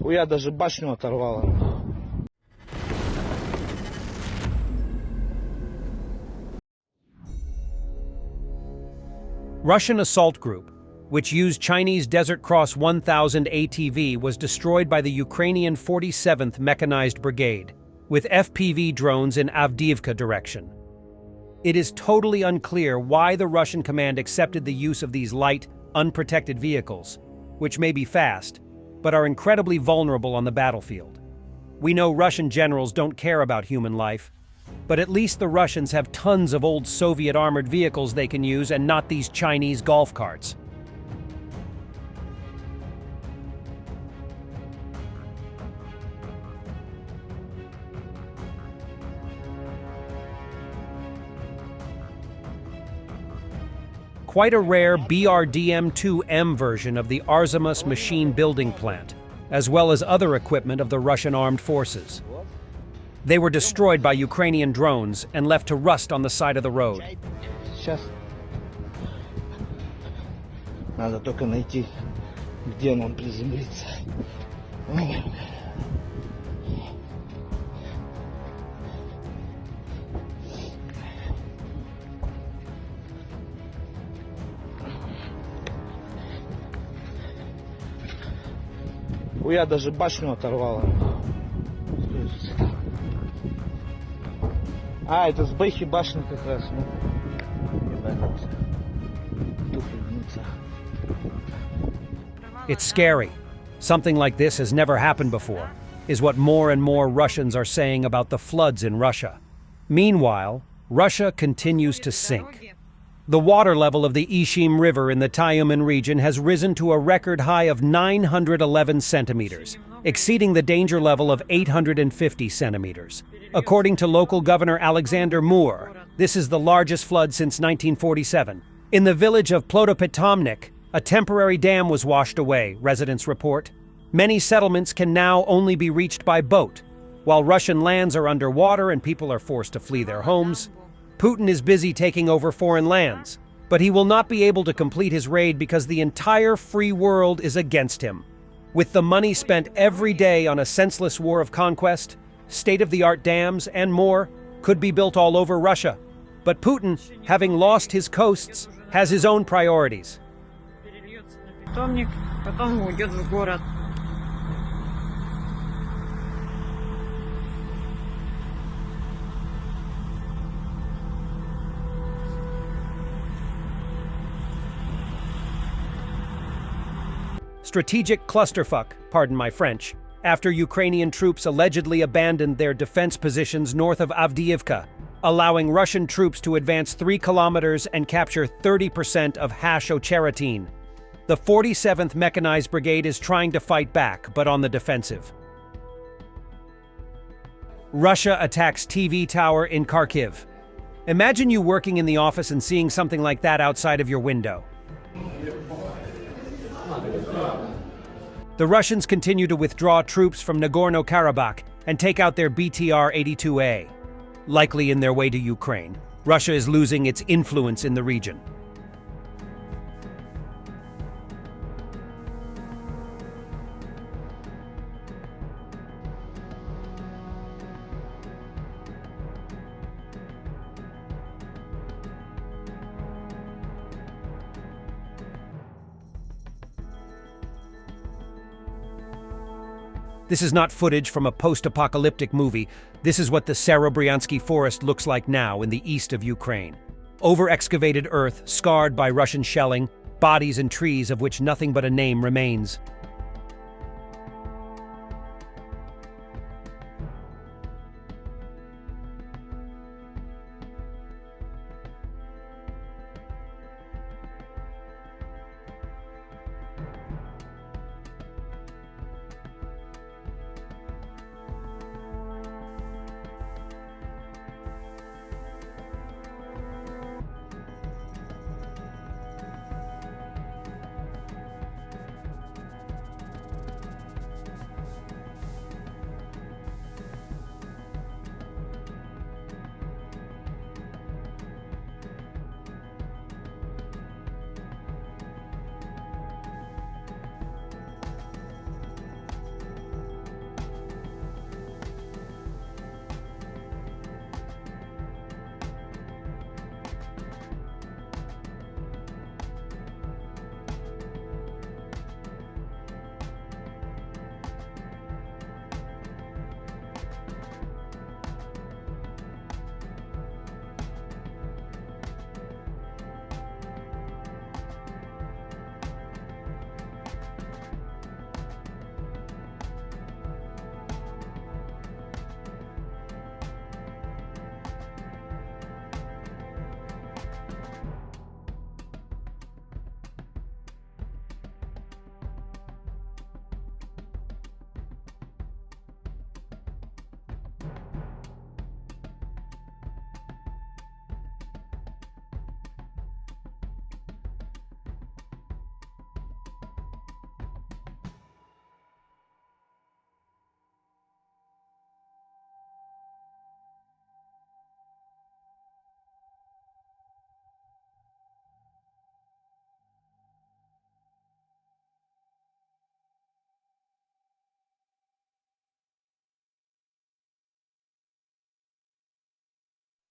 Я даже башню оторвало. Russian assault group, which used Chinese Desert Cross 1000 ATV, was destroyed by the Ukrainian 47th Mechanized Brigade, with FPV drones in Avdiivka direction. It is totally unclear why the Russian command accepted the use of these light, unprotected vehicles, which may be fast, but are incredibly vulnerable on the battlefield. We know Russian generals don't care about human life, but at least the Russians have tons of old Soviet armored vehicles they can use and not these Chinese golf carts. Quite a rare BRDM-2M version of the Artemis machine building plant, as well as other equipment of the Russian armed forces. They were destroyed by Ukrainian drones and left to rust on the side of the road. Сейчас. Надо только найти, где нам приземлиться. Я даже башню оторвало. А, это с бэхи башни как раз. It's scary. Something like this has never happened before, is what more and more Russians are saying about the floods in Russia. Meanwhile, Russia continues to sink. The water level of the Ishim River in the Tyumen region has risen to a record high of 911 centimeters, exceeding the danger level of 850 centimeters. According to local governor Alexander Moore, this is the largest flood since 1947. In the village of Plotopitomnik, a temporary dam was washed away, residents report. Many settlements can now only be reached by boat. While Russian lands are underwater and people are forced to flee their homes, Putin is busy taking over foreign lands, but he will not be able to complete his raid because the entire free world is against him. With the money spent every day on a senseless war of conquest, state-of-the-art dams and more could be built all over Russia. But Putin, having lost his coasts, has his own priorities. Strategic clusterfuck, pardon my French, after Ukrainian troops allegedly abandoned their defense positions north of Avdiivka, allowing Russian troops to advance 3 kilometers and capture 30% of Hash-Ocheretyn. The 47th Mechanized Brigade is trying to fight back, but on the defensive. Russia attacks TV tower in Kharkiv. Imagine you working in the office and seeing something like that outside of your window. The Russians continue to withdraw troops from Nagorno-Karabakh and take out their BTR-82A. Likely in their way to Ukraine, Russia is losing its influence in the region. This is not footage from a post-apocalyptic movie. This is what the Serebryansky forest looks like now in the east of Ukraine. Over-excavated earth, scarred by Russian shelling, bodies and trees of which nothing but a name remains.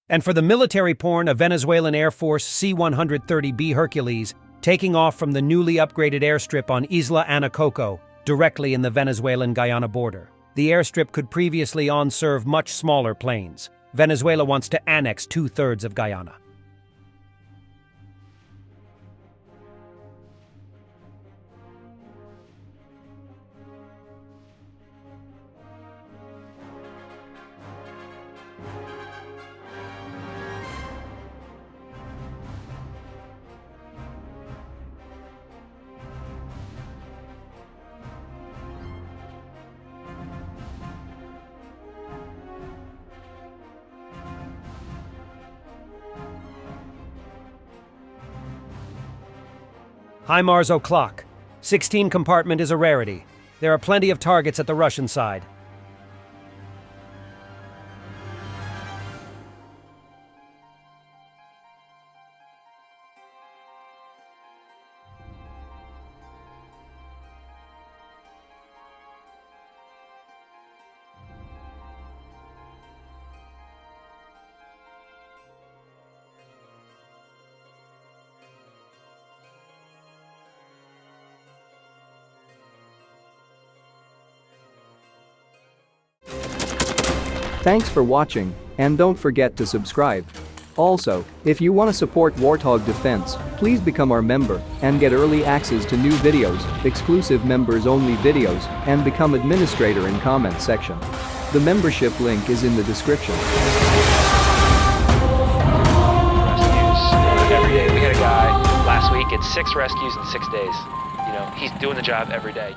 And for the military porn, a Venezuelan Air Force C-130B Hercules taking off from the newly upgraded airstrip on Isla Anacoco, directly in the Venezuelan-Guyana border. The airstrip could previously serve much smaller planes. Venezuela wants to annex 2/3 of Guyana. HIMARS o'clock. 16 compartment is a rarity. There are plenty of targets at the Russian side. Thanks for watching, and don't forget to subscribe. Also, if you want to support Warthog Defense, please become our member and get early access to new videos, exclusive members-only videos, and become administrator in comment section. The membership link is in the description. Rescues every day. We had a guy last week, it's 6 rescues in 6 days. You know, he's doing the job every day.